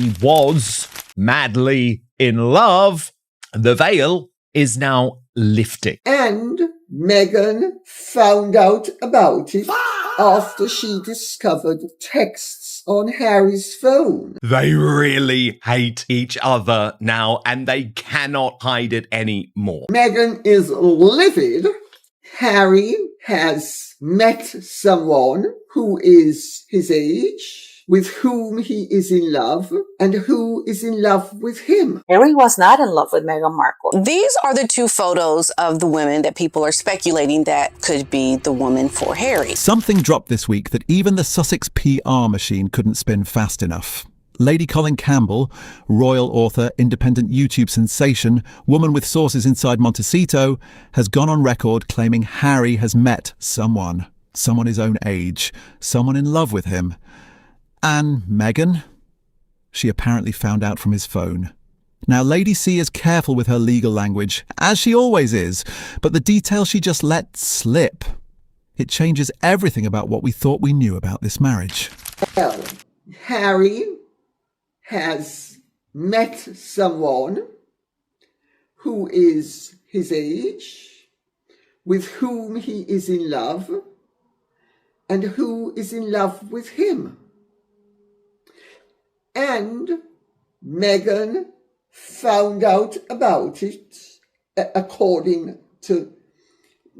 He was madly in love. The veil is now lifting. And Meghan found out about it after she discovered texts on Harry's phone. They really hate each other now, and they cannot hide it anymore. Meghan is livid. Harry has met someone who is his age, with whom he is in love, and who is in love with him. Harry was not in love with Meghan Markle. These are the two photos of the women that people are speculating that could be the woman for Harry. Something dropped this week that even the Sussex PR machine couldn't spin fast enough. Lady Colin Campbell, royal author, independent YouTube sensation, woman with sources inside Montecito, has gone on record claiming Harry has met someone his own age, someone in love with him. And Meghan? She apparently found out from his phone. Now, Lady C is careful with her legal language, as she always is, but the detail she just let slip, it changes everything about what we thought we knew about this marriage. Well, Harry has met someone who is his age, with whom he is in love, and who is in love with him. And Meghan found out about it, according to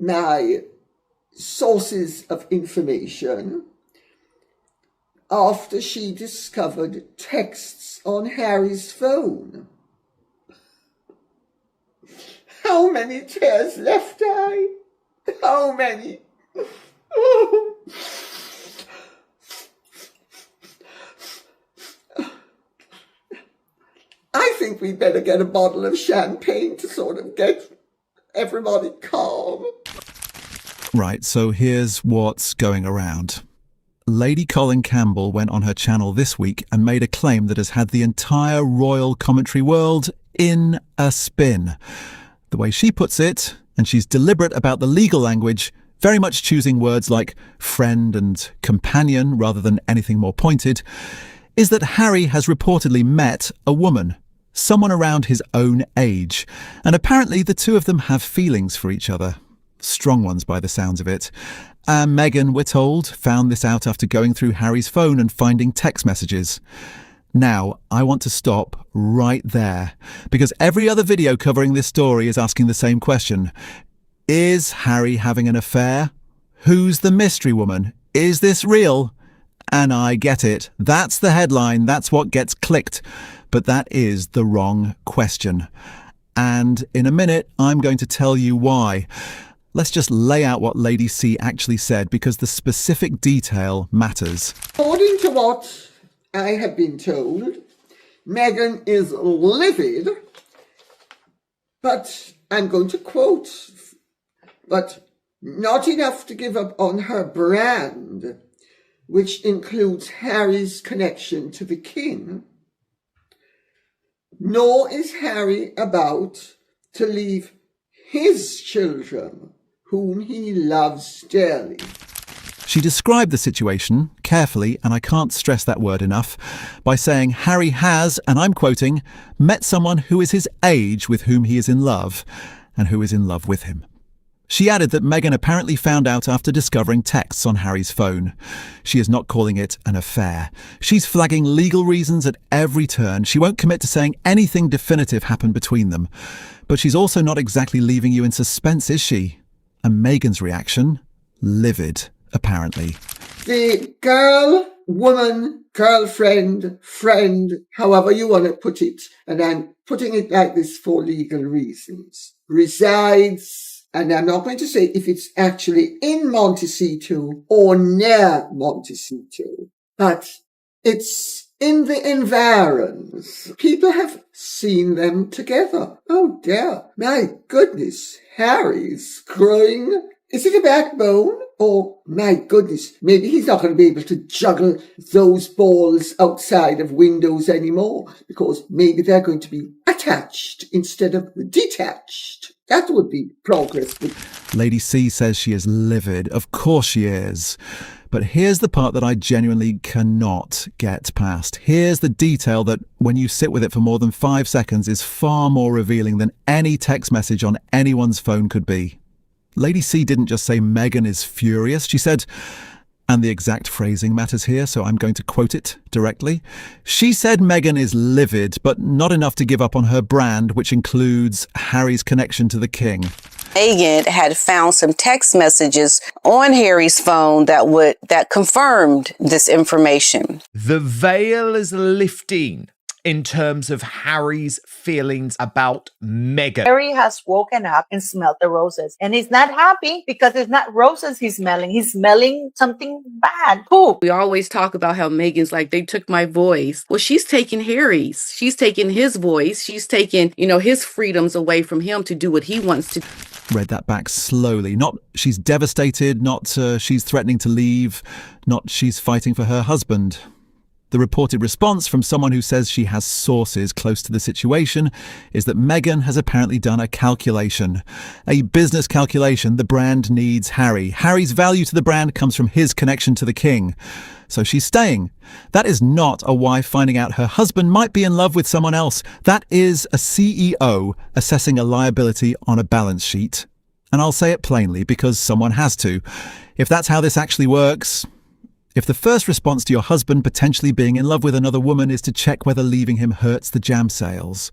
my sources of information, after she discovered texts on Harry's phone. How many tears left I? How many? Oh. I think we'd better get a bottle of champagne to sort of get everybody calm. Right, so here's what's going around. Lady Colin Campbell went on her channel this week and made a claim that has had the entire royal commentary world in a spin. The way she puts it, and she's deliberate about the legal language, very much choosing words like friend and companion rather than anything more pointed, is that Harry has reportedly met a woman, someone around his own age, and apparently the two of them have feelings for each other. Strong ones by the sounds of it. And Meghan, we're told, found this out after going through Harry's phone and finding text messages. Now, I want to stop right there, because every other video covering this story is asking the same question. Is Harry having an affair? Who's the mystery woman? Is this real? And I get it. That's the headline. That's what gets clicked. But that is the wrong question. And in a minute, I'm going to tell you why. Let's just lay out what Lady C actually said, because the specific detail matters. According to what I have been told, Meghan is livid, but I'm going to quote, but not enough to give up on her brand, which includes Harry's connection to the king, nor is Harry about to leave his children, whom he loves dearly. She described the situation carefully, and I can't stress that word enough, by saying Harry has, and I'm quoting, met someone who is his age with whom he is in love, and who is in love with him. She added that Meghan apparently found out after discovering texts on Harry's phone. She is not calling it an affair. She's flagging legal reasons at every turn. She won't commit to saying anything definitive happened between them. But she's also not exactly leaving you in suspense, is she? And Meghan's reaction? Livid, apparently. The girl, woman, girlfriend, friend, however you want to put it, and I'm putting it like this for legal reasons, resides, and I'm not going to say if it's actually in Montecito or near Montecito, but it's in the environs. People have seen them together. Oh dear, my goodness, Harry's growing. Is it a backbone? Or, my goodness, maybe he's not going to be able to juggle those balls outside of windows anymore, because maybe they're going to be attached instead of detached. That would be progress. Lady C says she is livid. Of course she is. But here's the part that I genuinely cannot get past. Here's the detail that, when you sit with it for more than 5 seconds, is far more revealing than any text message on anyone's phone could be. Lady C didn't just say Meghan is furious. She said, and the exact phrasing matters here, so I'm going to quote it directly. She said Meghan is livid, but not enough to give up on her brand, which includes Harry's connection to the king. Meghan had found some text messages on Harry's phone that confirmed this information. The veil is lifting in terms of Harry's feelings about Meghan. Harry has woken up and smelled the roses. And he's not happy because it's not roses he's smelling. He's smelling something bad. Poop. We always talk about how Meghan's like, they took my voice. Well, she's taking Harry's. She's taking his voice. She's taking, his freedoms away from him to do what he wants to. Read that back slowly. Not she's devastated, not she's threatening to leave, not she's fighting for her husband. The reported response from someone who says she has sources close to the situation is that Meghan has apparently done a calculation. A business calculation. The brand needs Harry. Harry's value to the brand comes from his connection to the king. So she's staying. That is not a wife finding out her husband might be in love with someone else. That is a CEO assessing a liability on a balance sheet. And I'll say it plainly because someone has to. If that's how this actually works, if the first response to your husband potentially being in love with another woman is to check whether leaving him hurts the jam sales,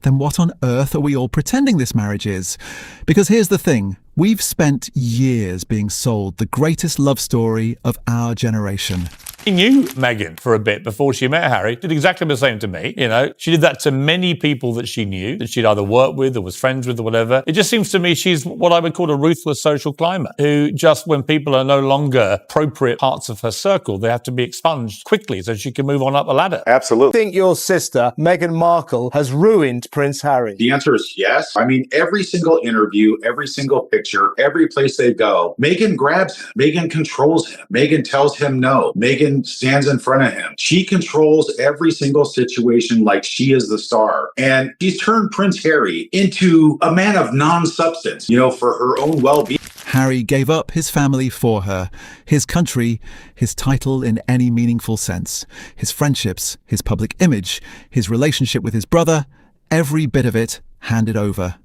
then what on earth are we all pretending this marriage is? Because here's the thing. We've spent years being sold the greatest love story of our generation. She knew Meghan for a bit before she met Harry. Did exactly the same to me, She did that to many people that she knew, that she'd either worked with or was friends with or whatever. It just seems to me she's what I would call a ruthless social climber, who just when people are no longer appropriate parts of her circle, they have to be expunged quickly so she can move on up the ladder. Absolutely. I think your sister, Meghan Markle, has ruined Prince Harry. The answer is yes. I mean, every single interview, every single picture, every place they go, Meghan grabs him. Meghan controls him. Meghan tells him no. Meghan stands in front of him. She controls every single situation like she is the star. And she's turned Prince Harry into a man of non-substance, for her own well-being. Harry gave up his family for her, his country, his title in any meaningful sense, his friendships, his public image, his relationship with his brother, every bit of it handed over.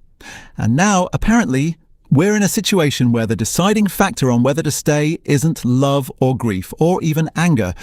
And now, apparently, we're in a situation where the deciding factor on whether to stay isn't love or grief or even anger.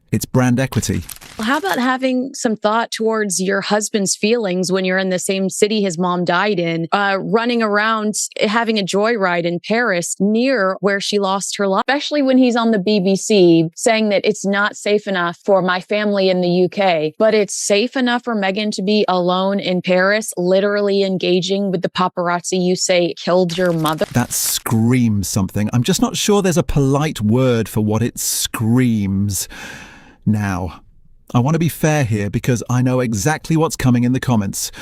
It's brand equity. How about having some thought towards your husband's feelings when you're in the same city his mom died in, running around, having a joyride in Paris near where she lost her life, especially when he's on the BBC saying that it's not safe enough for my family in the UK, but it's safe enough for Meghan to be alone in Paris, literally engaging with the paparazzi you say killed your mother. That screams something. I'm just not sure there's a polite word for what it screams. Now, I want to be fair here because I know exactly what's coming in the comments.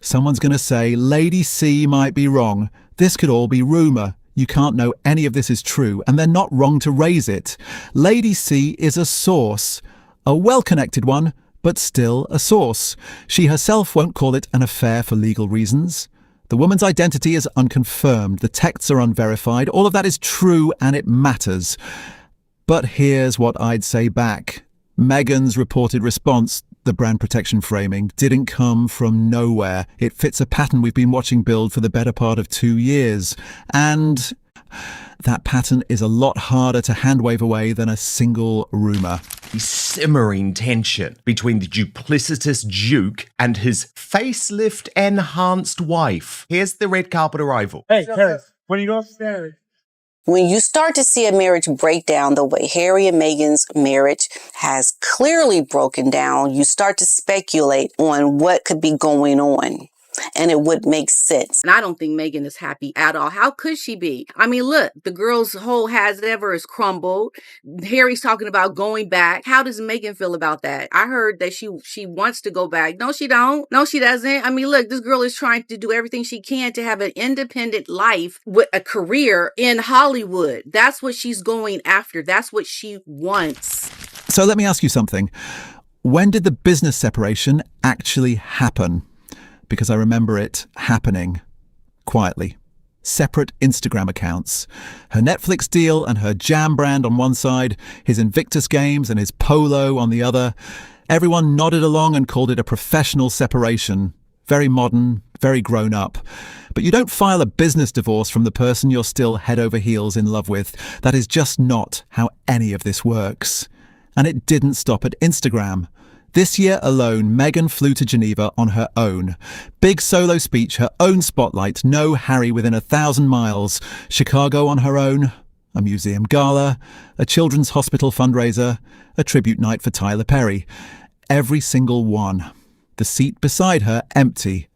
Someone's going to say, Lady C might be wrong. This could all be rumour. You can't know any of this is true, and they're not wrong to raise it. Lady C is a source, a well-connected one, but still a source. She herself won't call it an affair for legal reasons. The woman's identity is unconfirmed. The texts are unverified. All of that is true, and it matters. But here's what I'd say back. Meghan's reported response, the brand protection framing, didn't come from nowhere. It fits a pattern we've been watching build for the better part of 2 years. And that pattern is a lot harder to handwave away than a single rumour. Simmering tension between the duplicitous Duke and his facelift-enhanced wife. Here's the red carpet arrival. Hey, Harry, when are you upstairs? When you start to see a marriage break down the way Harry and Meghan's marriage has clearly broken down, you start to speculate on what could be going on. And it would make sense. And I don't think Meghan is happy at all. How could she be? I mean, look, the girl's whole has ever is crumbled. Harry's talking about going back. How does Meghan feel about that? I heard that she wants to go back. No, she don't. No, she doesn't. I mean, look, this girl is trying to do everything she can to have an independent life with a career in Hollywood. That's what she's going after. That's what she wants. So let me ask you something. When did the business separation actually happen? Because I remember it happening quietly, separate Instagram accounts. Her Netflix deal and her jam brand on one side, his Invictus games and his polo on the other. Everyone nodded along and called it a professional separation. Very modern, very grown up. But you don't file a business divorce from the person you're still head over heels in love with. That is just not how any of this works. And it didn't stop at Instagram. This year alone, Meghan flew to Geneva on her own. Big solo speech, her own spotlight, no Harry within 1,000 miles. Chicago on her own, a museum gala, a children's hospital fundraiser, a tribute night for Tyler Perry. Every single one. The seat beside her empty.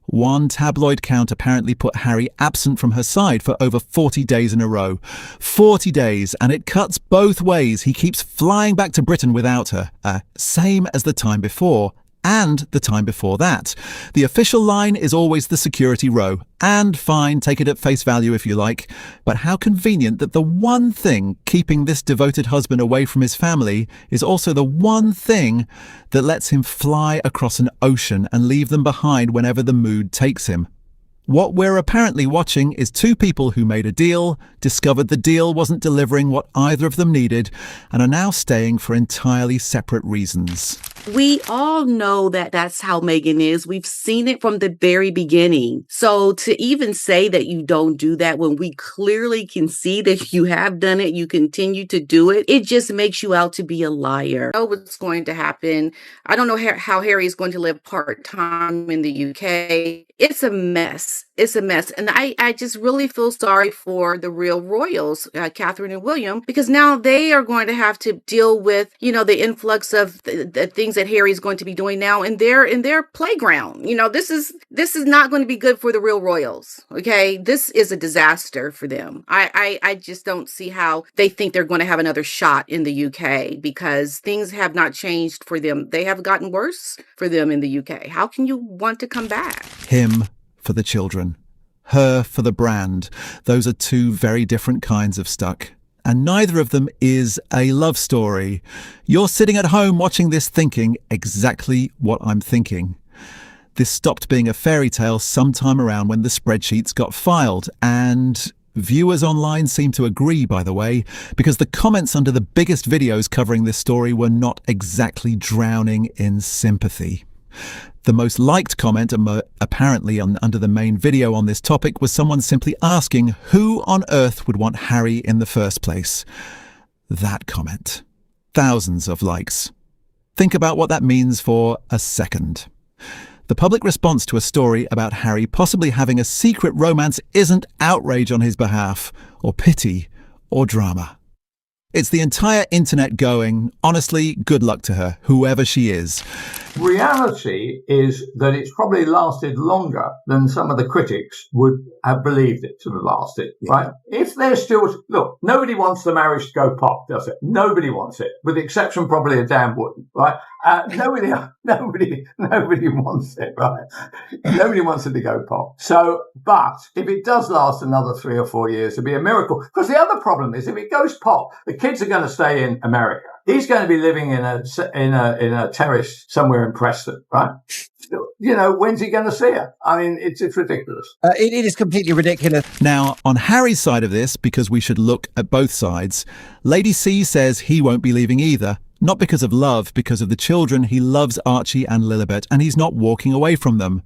One tabloid count apparently put Harry absent from her side for over 40 days in a row. 40 days, and it cuts both ways. He keeps flying back to Britain without her. Same as the time before, and the time before that. The official line is always the security row. And fine, take it at face value if you like. But how convenient that the one thing keeping this devoted husband away from his family is also the one thing that lets him fly across an ocean and leave them behind whenever the mood takes him. What we're apparently watching is two people who made a deal, discovered the deal wasn't delivering what either of them needed, and are now staying for entirely separate reasons. We all know that that's how Meghan is. We've seen it from the very beginning. So to even say that you don't do that when we clearly can see that you have done it, you continue to do it, it just makes you out to be a liar. I know what's going to happen. I don't know how Harry is going to live part-time in the UK. It's a mess. It's a mess. And I just really feel sorry for the real royals, Catherine and William, because now they are going to have to deal with, the influx of the things that Harry's going to be doing now in their playground. This is not going to be good for the real royals. Okay. This is a disaster for them. I just don't see how they think they're going to have another shot in the UK because things have not changed for them. They have gotten worse for them in the UK. How can you want to come back? Him for the children, her for the brand. Those are two very different kinds of stuck. And neither of them is a love story. You're sitting at home watching this thinking exactly what I'm thinking. This stopped being a fairy tale sometime around when the spreadsheets got filed, and viewers online seem to agree, by the way, because the comments under the biggest videos covering this story were not exactly drowning in sympathy. The most liked comment, apparently under the main video on this topic, was someone simply asking who on earth would want Harry in the first place. That comment. Thousands of likes. Think about what that means for a second. The public response to a story about Harry possibly having a secret romance isn't outrage on his behalf, or pity, or drama. It's the entire internet going, honestly, good luck to her, whoever she is. Reality is that it's probably lasted longer than some of the critics would have believed it to have lasted, right? If they're still, look, nobody wants the marriage to go pop, does it? Nobody wants it, with the exception probably of Dan Wootton, right? Nobody wants it, right? Nobody wants it to go pop. So, but if it does last another 3 or 4 years, it'd be a miracle. Because the other problem is, if it goes pop, the kids are going to stay in America. He's going to be living in a terrace somewhere in Preston, right? When's he going to see her? I mean, it's ridiculous. It is completely ridiculous. Now, on Harry's side of this, because we should look at both sides, Lady C says he won't be leaving either. Not because of love, because of the children. He loves Archie and Lilibet, and he's not walking away from them,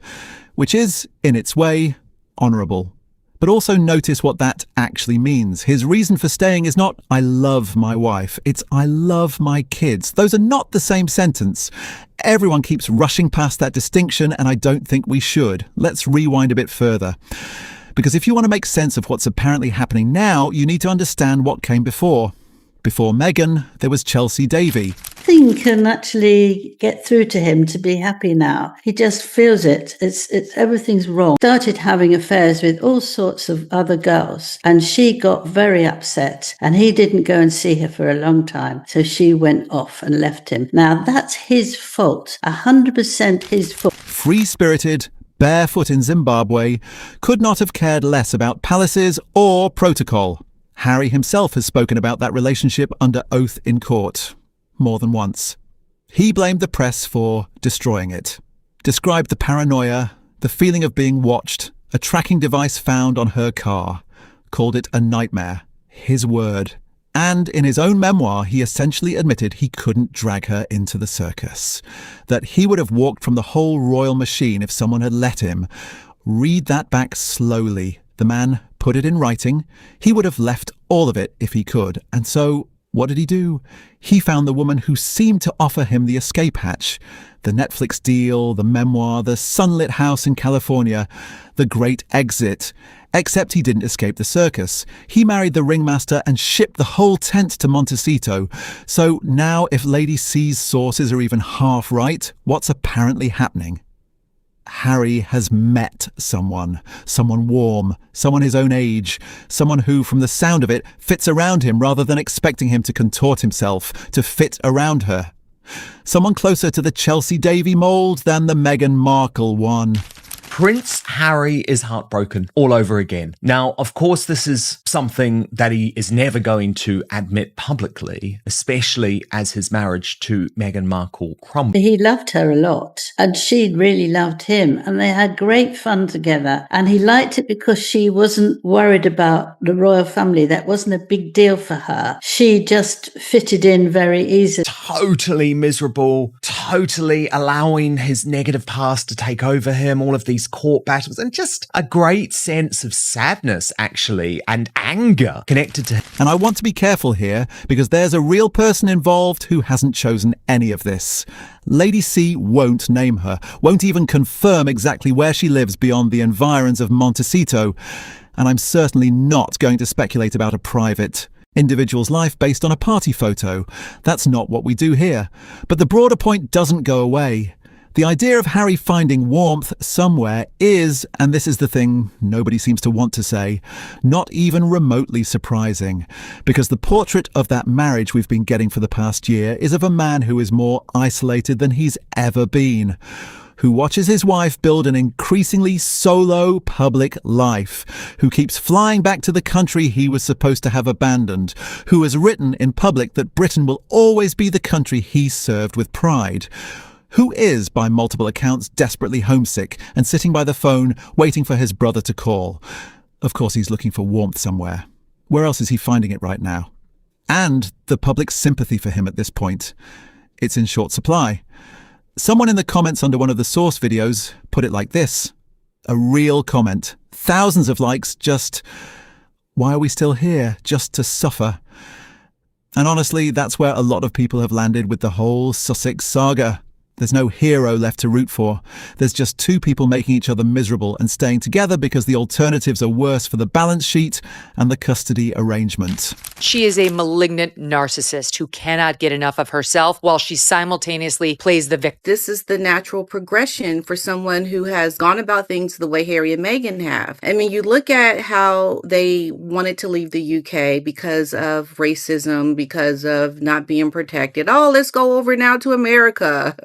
which is, in its way, honourable. But also notice what that actually means. His reason for staying is not, I love my wife. It's, I love my kids. Those are not the same sentence. Everyone keeps rushing past that distinction, and I don't think we should. Let's rewind a bit further. Because if you want to make sense of what's apparently happening now, you need to understand what came before. Before Meghan, there was Chelsea Davy. Nothing can actually get through to him to be happy now. He just feels it. It's everything's wrong. Started having affairs with all sorts of other girls, and she got very upset, and he didn't go and see her for a long time. So she went off and left him. Now that's his fault. 100% his fault. Free-spirited, barefoot in Zimbabwe, could not have cared less about palaces or protocol. Harry himself has spoken about that relationship under oath in court, more than once. He blamed the press for destroying it, described the paranoia, the feeling of being watched, A tracking device found on her car. Called it a nightmare. His word. And in his own memoir, he essentially admitted he couldn't drag her into the circus. That he would have walked from the whole royal machine if someone had let him. Read that back slowly. The man put it in writing. He would have left all of it if he could. And so, what did he do? He found the woman who seemed to offer him the escape hatch. The Netflix deal, the memoir, the sunlit house in California, the great exit. Except he didn't escape the circus. He married the ringmaster and shipped the whole tent to Montecito. So now if Lady C's sources are even half right, what's apparently happening? Harry has met someone warm, someone his own age, someone who, from the sound of it, fits around him rather than expecting him to contort himself to fit around her. Someone closer to the Chelsea Davy mould than the Meghan Markle one. Prince Harry is heartbroken all over again. Now, of course, this is something that he is never going to admit publicly, especially as his marriage to Meghan Markle crumbled. He loved her a lot, and she really loved him, and they had great fun together. And he liked it because she wasn't worried about the royal family. That wasn't a big deal for her. She just fitted in very easily. Totally miserable, totally allowing his negative past to take over him, all of these court battles, and just a great sense of sadness, actually, and anger connected to him. And I want to be careful here, because there's a real person involved who hasn't chosen any of this. Lady C won't name her, won't even confirm exactly where she lives beyond the environs of Montecito, and I'm certainly not going to speculate about a private individual's life based on a party photo. That's not what we do here. But the broader point doesn't go away. The idea of Harry finding warmth somewhere is, and this is the thing nobody seems to want to say, not even remotely surprising, because the portrait of that marriage we've been getting for the past year is of a man who is more isolated than he's ever been, who watches his wife build an increasingly solo public life, who keeps flying back to the country he was supposed to have abandoned, who has written in public that Britain will always be the country he served with pride, who is, by multiple accounts, desperately homesick and sitting by the phone waiting for his brother to call. Of course, he's looking for warmth somewhere. Where else is he finding it right now? And the public's sympathy for him at this point. It's in short supply. Someone in the comments under one of the source videos put it like this. A real comment. Thousands of likes, just, why are we still here? Just to suffer. And honestly, that's where a lot of people have landed with the whole Sussex saga. There's no hero left to root for. There's just two people making each other miserable and staying together because the alternatives are worse for the balance sheet and the custody arrangement. She is a malignant narcissist who cannot get enough of herself while she simultaneously plays the victim. This is the natural progression for someone who has gone about things the way Harry and Meghan have. I mean, you look at how they wanted to leave the UK because of racism, because of not being protected. Oh, let's go over now to America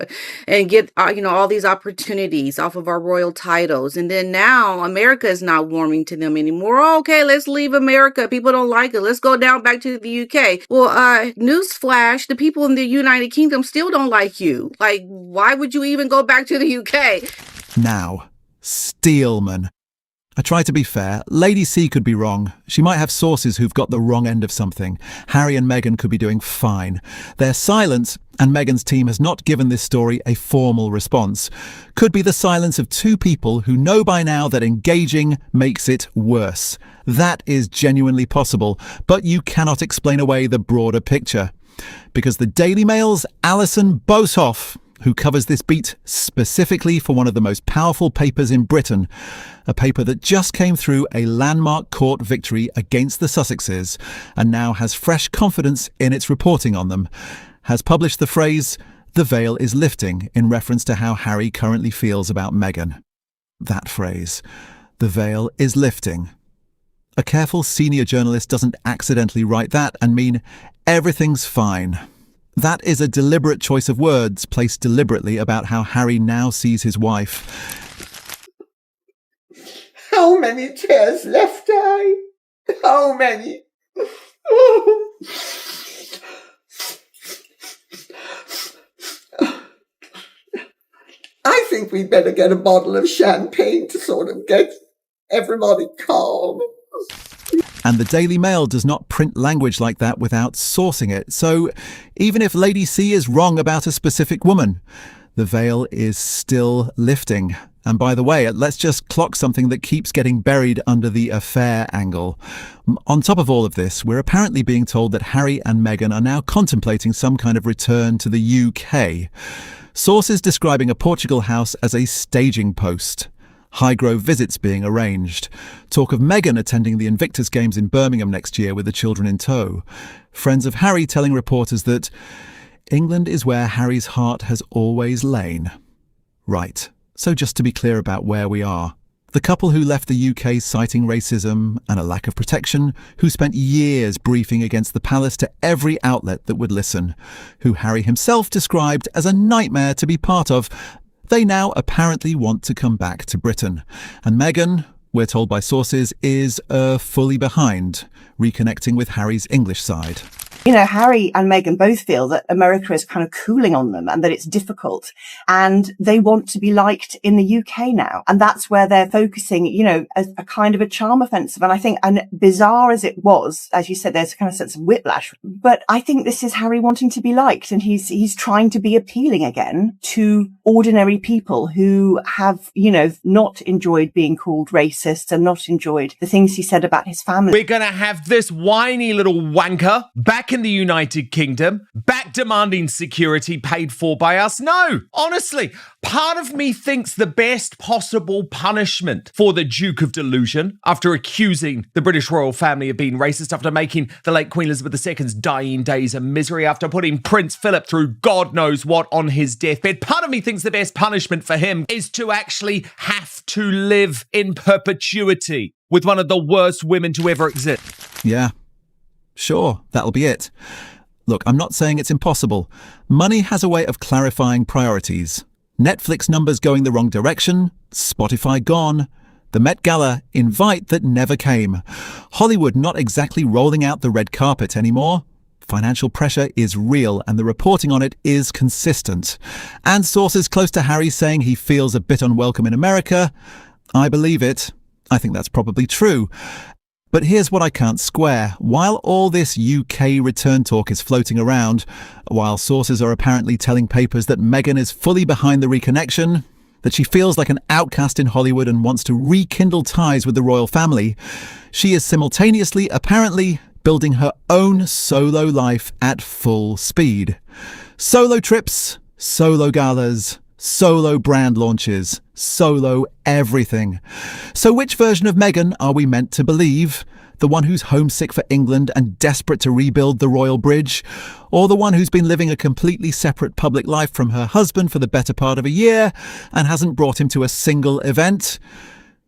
and get, all these opportunities off of our royal titles. And then now America is not warming to them anymore. Oh, okay, let's leave America. People don't like it. Let's go down back to the UK. Well, newsflash, the people in the United Kingdom still don't like you. Like, why would you even go back to the UK? Now, Steelman. I try to be fair. Lady C could be wrong. She might have sources who've got the wrong end of something. Harry and Meghan could be doing fine. Their silence, and Meghan's team has not given this story a formal response, could be the silence of two people who know by now that engaging makes it worse. That is genuinely possible, but you cannot explain away the broader picture. Because the Daily Mail's Alison Bosoff, who covers this beat specifically for one of the most powerful papers in Britain, a paper that just came through a landmark court victory against the Sussexes and now has fresh confidence in its reporting on them, has published the phrase, "The veil is lifting," in reference to how Harry currently feels about Meghan. That phrase, "the veil is lifting." A careful senior journalist doesn't accidentally write that and mean everything's fine. That is a deliberate choice of words placed deliberately about how Harry now sees his wife. How many tears left I? How many? I think we'd better get a bottle of champagne to sort of get Everybody calm. And the Daily Mail does not print language like that without sourcing it. So even if Lady C is wrong about a specific woman, the veil is still lifting. And by the way, let's just clock something that keeps getting buried under the affair angle. On top of all of this, we're apparently being told that Harry and Meghan are now contemplating some kind of return to the UK. Sources describing a Portugal house as a staging post. Highgrove visits being arranged. Talk of Meghan attending the Invictus Games in Birmingham next year with the children in tow. Friends of Harry telling reporters that England is where Harry's heart has always lain. Right, so just to be clear about where we are. The couple who left the UK citing racism and a lack of protection, who spent years briefing against the palace to every outlet that would listen, who Harry himself described as a nightmare to be part of, they now apparently want to come back to Britain. And Meghan, we're told by sources, is fully behind, reconnecting with Harry's English side. You know, Harry and Meghan both feel that America is kind of cooling on them and that it's difficult, and they want to be liked in the UK now. And that's where they're focusing, you know, a kind of a charm offensive. And I think, and bizarre as it was, as you said, there's a kind of sense of whiplash, but I think this is Harry wanting to be liked, and he's trying to be appealing again to ordinary people who have, you know, not enjoyed being called racist and not enjoyed the things he said about his family. We're going to have this whiny little wanker back in the United Kingdom, back demanding security paid for by us. No, honestly, part of me thinks the best possible punishment for the Duke of Delusion, after accusing the British royal family of being racist, after making the late Queen Elizabeth II's dying days a misery, after putting Prince Philip through God knows what on his deathbed, part of me thinks the best punishment for him is to actually have to live in perpetuity with one of the worst women to ever exist. Yeah. Sure, that'll be it. Look, I'm not saying it's impossible. Money has a way of clarifying priorities. Netflix numbers going the wrong direction, Spotify gone, the Met Gala invite that never came, Hollywood not exactly rolling out the red carpet anymore. Financial pressure is real and the reporting on it is consistent. And sources close to Harry saying he feels a bit unwelcome in America. I believe it. I think that's probably true. But here's what I can't square. While all this UK return talk is floating around, while sources are apparently telling papers that Meghan is fully behind the reconnection, that she feels like an outcast in Hollywood and wants to rekindle ties with the royal family, she is simultaneously, apparently, building her own solo life at full speed. Solo trips, solo galas, solo brand launches, solo everything. So which version of Meghan are we meant to believe? The one who's homesick for England and desperate to rebuild the royal bridge? Or the one who's been living a completely separate public life from her husband for the better part of a year and hasn't brought him to a single event?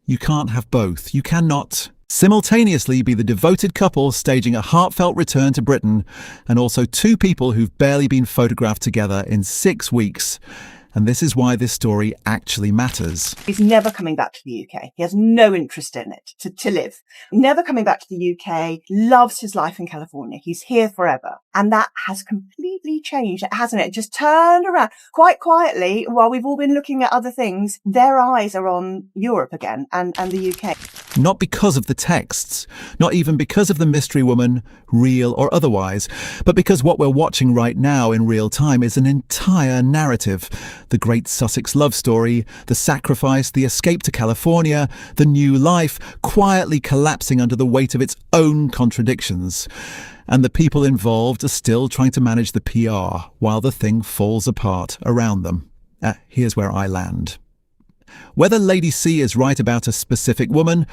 You can't have both. You cannot simultaneously be the devoted couple staging a heartfelt return to Britain and also two people who've barely been photographed together in 6 weeks. And this is why this story actually matters. He's never coming back to the UK. He has no interest in it to live. Never coming back to the UK, loves his life in California. He's here forever. And that has completely changed, hasn't it? Just turned around quite quietly while we've all been looking at other things. Their eyes are on Europe again and the UK. Not because of the texts, not even because of the mystery woman, real or otherwise, but because what we're watching right now in real time is an entire narrative. The great Sussex love story, the sacrifice, the escape to California, the new life, quietly collapsing under the weight of its own contradictions. And the people involved are still trying to manage the PR while the thing falls apart around them. Here's where I land. Whether Lady C is right about a specific woman,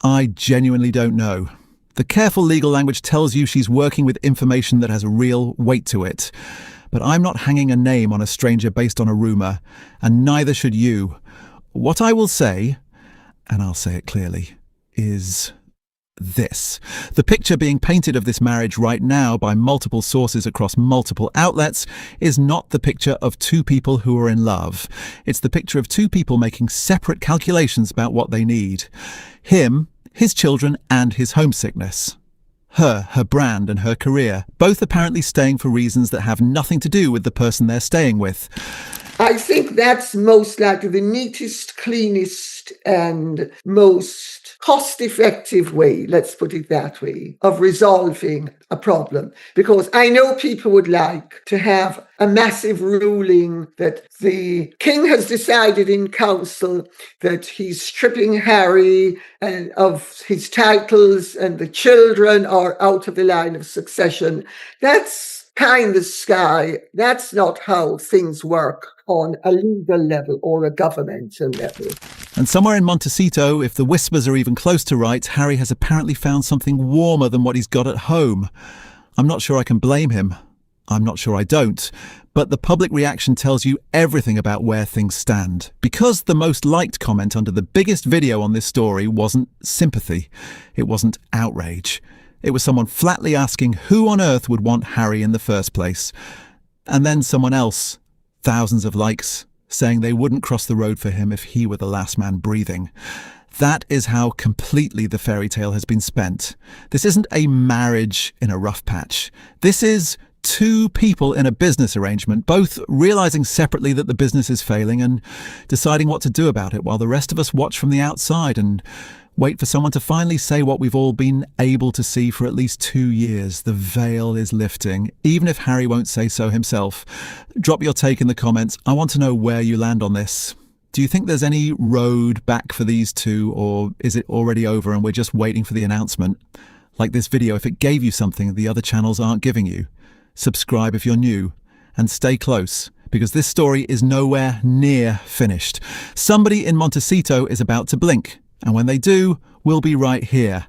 I genuinely don't know. The careful legal language tells you she's working with information that has real weight to it. But I'm not hanging a name on a stranger based on a rumour, and neither should you. What I will say, and I'll say it clearly, is this. The picture being painted of this marriage right now by multiple sources across multiple outlets is not the picture of two people who are in love. It's the picture of two people making separate calculations about what they need. Him, his children, and his homesickness. Her brand, and her career, both apparently staying for reasons that have nothing to do with the person they're staying with. I think that's most likely the neatest, cleanest, and most cost-effective way, let's put it that way, of resolving a problem. Because I know people would like to have a massive ruling that the king has decided in council that he's stripping Harry of his titles and the children are out of the line of succession. That's pie in the sky. That's not how things work on a legal level or a governmental level. And somewhere in Montecito, if the whispers are even close to right, Harry has apparently found something warmer than what he's got at home. I'm not sure I can blame him. I'm not sure I don't. But the public reaction tells you everything about where things stand. Because the most liked comment under the biggest video on this story wasn't sympathy. It wasn't outrage. It was someone flatly asking who on earth would want Harry in the first place. And then someone else, thousands of likes, saying they wouldn't cross the road for him if he were the last man breathing. That is how completely the fairy tale has been spent. This isn't a marriage in a rough patch. This is two people in a business arrangement, both realizing separately that the business is failing and deciding what to do about it, while the rest of us watch from the outside and wait for someone to finally say what we've all been able to see for at least 2 years. The veil is lifting, even if Harry won't say so himself. Drop your take in the comments. I want to know where you land on this. Do you think there's any road back for these two, or is it already over and we're just waiting for the announcement? Like this video, if it gave you something the other channels aren't giving you. Subscribe if you're new, and stay close, because this story is nowhere near finished. Somebody in Montecito is about to blink, and when they do, we'll be right here.